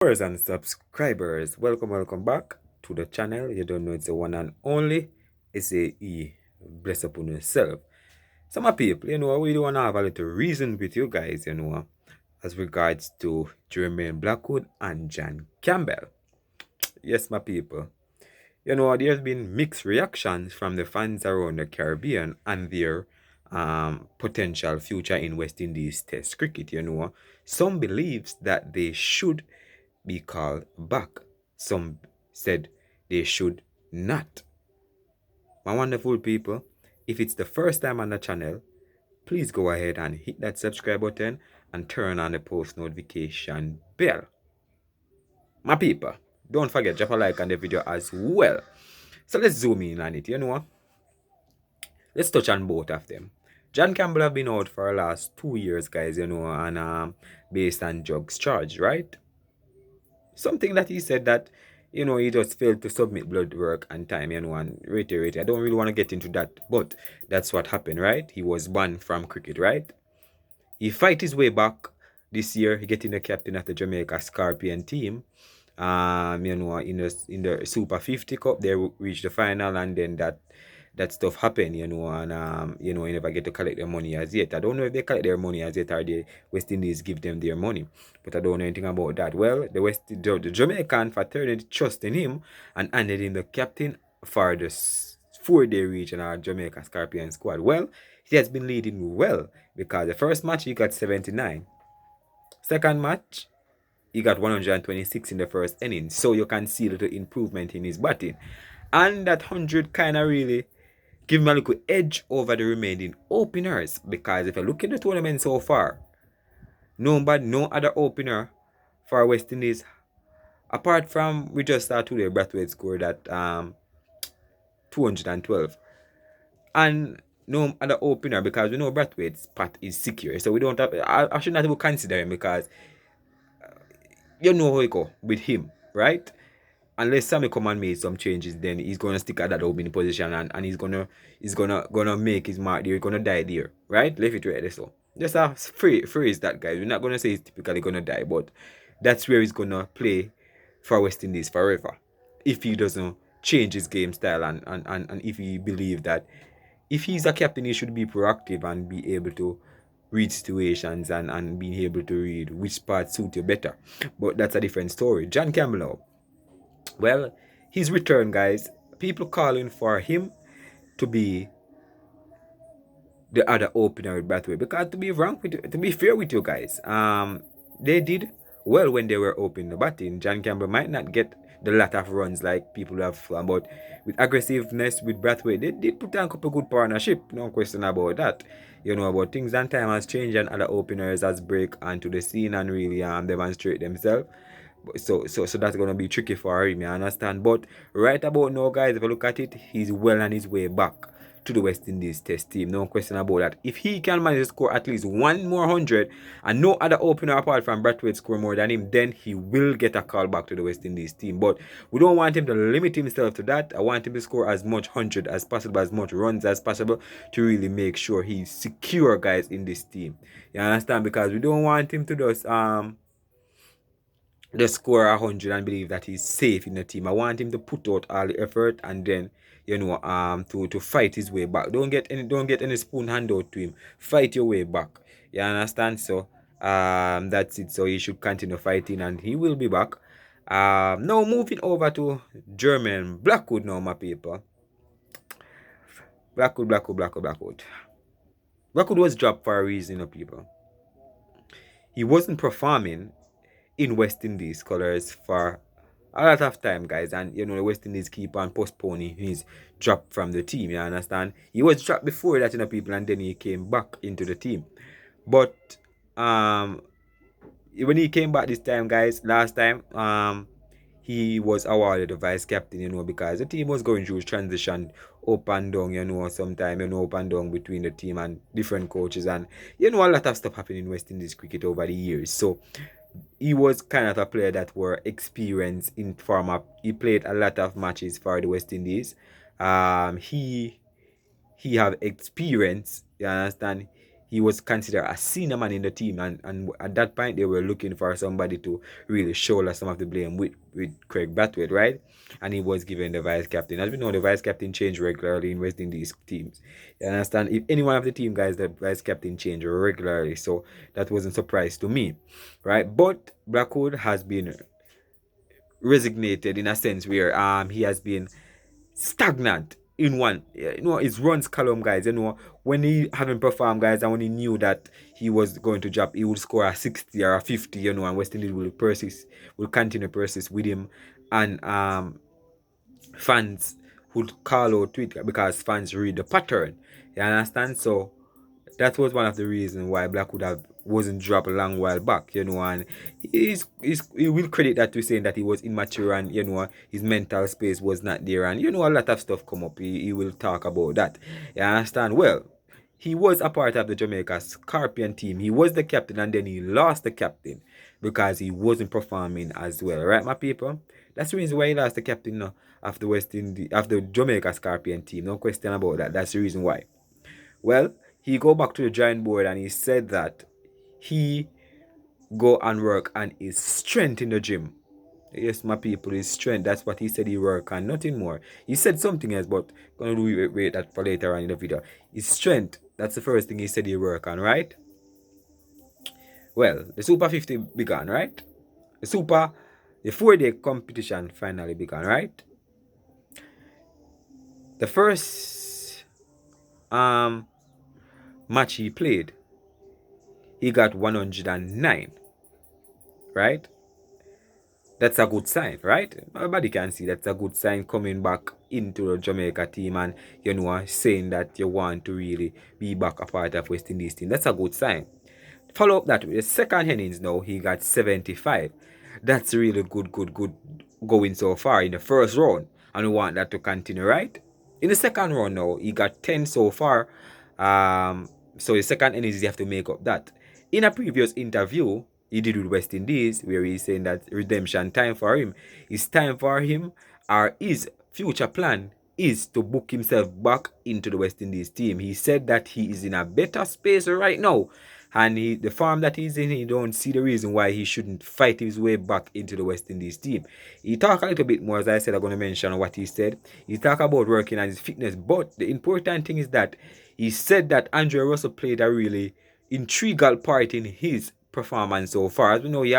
Viewers and subscribers, welcome back to the channel. You don't know it's the one and only. It's a E. Bless upon yourself. So my people, we don't want to have a little reason with you guys, as regards to Jermaine Blackwood and John Campbell. Yes, my people. There's been mixed reactions from the fans around the Caribbean and their potential future in West Indies Test cricket. Some believes that they should be called back. Some said they should not. My wonderful people, if it's the first time on the channel, please go ahead and hit that subscribe button and turn on the post notification bell. My people, don't forget, drop a like on the video as well. So let's zoom in on it, Let's touch on both of them. John Campbell have been out for the last 2 years, guys, and based on drugs charge, right? Something that he said that, he just failed to submit blood work on time, and reiterate. I don't really want to get into that, but that's what happened, right? He was banned from cricket, right? He fight his way back this year. He getting the captain of the Jamaica Scorpion team. In the Super 50 Cup, they reached the final, and then that stuff happened, and you never get to collect their money as yet. I don't know if they collect their money as yet or the West Indies give them their money, but I don't know anything about that. Well, the Jamaican fraternity trust in him and handed him the captain for the 4-day regional Jamaica Scorpion squad. Well, he has been leading well because the first match he got 79. Second match, he got 126 in the first inning. So you can see the improvement in his batting. And that 100 kind of really give him a little edge over the remaining openers. Because if you look at the tournament so far, no other opener for West Indies, apart from we just saw today, Brathwaite scored at 212. And no other opener, because we know Brathwaite's spot is secure. So we don't have, I should not even consider him, because you know how it go with him, right? Unless Sammy come and make some changes, then he's gonna stick at that opening position, and he's gonna make his mark there. He's gonna die there, right? Left it right there. So just a phrase that, guys. We're not gonna say he's typically gonna die, but that's where he's gonna play for West Indies forever if he doesn't change his game style, and if he believes that if he's a captain, he should be proactive and be able to read situations, and being able to read which part suit you better. But that's a different story. John Campbell, well, his return, guys. People calling for him to be the other opener with Brathwaite, because to be fair with you guys, they did well when they were opening the batting. John Campbell might not get the lot of runs like people have, but with aggressiveness with Brathwaite, they did put on a couple good partnership. No question about that. But things and time has changed, and other openers has break onto the scene and really demonstrate themselves. So that's gonna be tricky for him, you understand? But right about now, guys, if you look at it, he's well on his way back to the West Indies Test team. No question about that. If he can manage to score at least one more 100, and no other opener apart from Brathwaite score more than him, then he will get a call back to the West Indies team. But we don't want him to limit himself to that. I want him to score as much 100 as possible, as much runs as possible, to really make sure he's secure, guys, in this team. You understand? Because we don't want him to just score 100 and believe that he's safe in the team. I want him to put out all the effort, and then to fight his way back. Don't get any spoon hand out to him. Fight your way back. You understand? So that's it. So he should continue fighting, and he will be back. Now moving over to Jermaine Blackwood now, my people. Blackwood. Blackwood was dropped for a reason, people. He wasn't performing in West Indies colors for a lot of time, guys, and the West Indies keep on postponing his drop from the team. You understand? He was dropped before that, people, and then he came back into the team. But when he came back this time, guys, last time, he was awarded the vice captain, because the team was going through transition up and down, sometime, up and down between the team and different coaches, and a lot of stuff happened in West Indies cricket over the years. So he was kind of a player that were experienced in form. He played a lot of matches for the West Indies. He have experience, you understand? he was considered a senior man in the team, and at that point they were looking for somebody to really shoulder some of the blame with Craig Blackwood, right? And he was given the vice captain. As we know, the vice captain change regularly in West Indies teams. You understand? If any one of the team guys, the vice captain change regularly, so that wasn't a surprise to me, right? But Blackwood has been resignated in a sense where he has been stagnant in one. His runs column, guys. When he hadn't performed, guys, and when he knew that he was going to drop, he would score a 60 or a 50, and West Indies will continue to persist with him, and fans would call out Twitter because fans read the pattern. You understand? So that was one of the reasons why Blackwood wasn't dropped a long while back, and he will credit that to saying that he was immature, and his mental space was not there, and a lot of stuff come up. He will talk about that. You understand? Well, he was a part of the Jamaica Scorpion team. He was the captain, and then he lost the captain because he wasn't performing as well, right, my people? That's the reason why he lost the captain of the Jamaica Scorpion team. No question about that. That's the reason why. Well, he go back to the drawing board and he said that he go and work on his strength in the gym. Yes, my people, his strength. That's what he said he work on, nothing more. He said something else, but gonna wait that for later on in the video. His strength. That's the first thing he said he work on, right? Well, the Super 50 began, right? The 4-day competition finally began, right? The first match he played, he got 109, right? That's a good sign, right? Everybody can see that's a good sign coming back into the Jamaica team, and saying that you want to really be back a part of West Indies team. That's a good sign. Follow up that with the second innings now, he got 75. That's really good going so far in the first round, and we want that to continue, right? In the second round now, he got 10 so far. So the second innings, you have to make up that. In a previous interview he did with West Indies, where he's saying that redemption time for him. It's time for him, or his future plan is to book himself back into the West Indies team. He said that he is in a better space right now, and the form that he's in, he don't see the reason why he shouldn't fight his way back into the West Indies team. He talked a little bit more, as I said, I'm going to mention what he said. He talked about working on his fitness, but the important thing is that he said that Andre Russell played a really integral part in his performance so far. As we know, he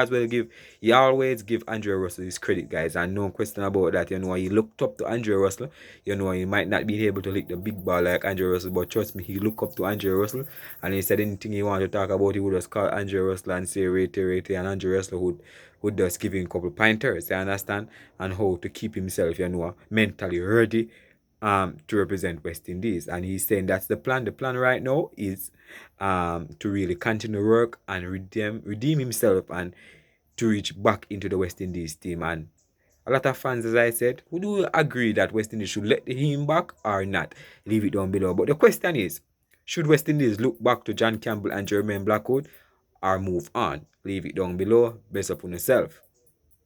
always give Andre Russell his credit, guys, and no question about that. He looked up to Andre Russell. He might not be able to lick the big ball like Andre Russell, but trust me, he looked up to Andre Russell, and he said anything he wanted to talk about, he would just call Andre Russell and say rate, and Andre Russell would just give him a couple pointers, you understand, and how to keep himself, mentally ready to represent West Indies. And he's saying that's the plan. The plan right now is to really continue work and redeem himself, and to reach back into the West Indies team. And a lot of fans, as I said, who do agree that West Indies should let him back or not? Leave it down below. But the question is, should West Indies look back to John Campbell and Jermaine Blackwood or move on? Leave it down below. Best up on yourself.